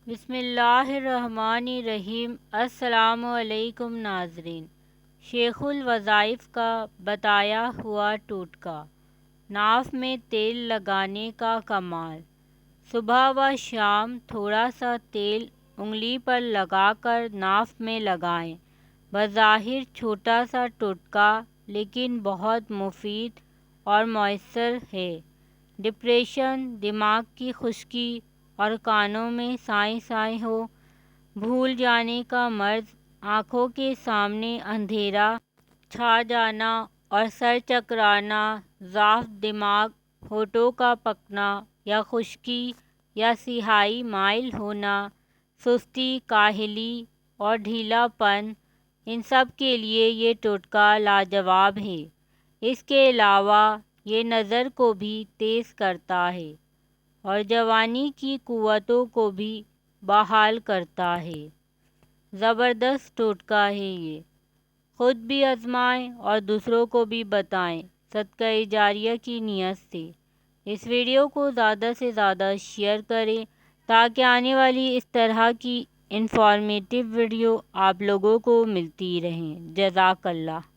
بسم اللہ الرحمن الرحیم۔ السلام علیکم ناظرین۔ شیخ الوظائف کا بتایا ہوا ٹوٹکا، ناف میں تیل لگانے کا کمال۔ صبح و شام تھوڑا سا تیل انگلی پر لگا کر ناف میں لگائیں۔ بظاہر چھوٹا سا ٹوٹکا لیکن بہت مفید اور مؤثر ہے۔ ڈپریشن، دماغ کی خشکی اور کانوں میں سائیں سائیں ہو، بھول جانے کا مرض، آنکھوں کے سامنے اندھیرا چھا جانا اور سر چکرانا، ضعف دماغ، ہونٹوں کا پکنا یا خشکی یا سیاہی مائل ہونا، سستی، کاہلی اور ڈھیلا پن، ان سب کے لیے یہ ٹوٹکا لاجواب ہے۔ اس کے علاوہ یہ نظر کو بھی تیز کرتا ہے اور جوانی کی قوتوں کو بھی بحال کرتا ہے۔ زبردست ٹوٹکا ہے یہ، خود بھی آزمائیں اور دوسروں کو بھی بتائیں صدقہ جاریہ کی نیت سے۔ اس ویڈیو کو زیادہ سے زیادہ شیئر کریں تاکہ آنے والی اس طرح کی انفارمیٹیو ویڈیو آپ لوگوں کو ملتی رہیں۔ جزاک اللہ۔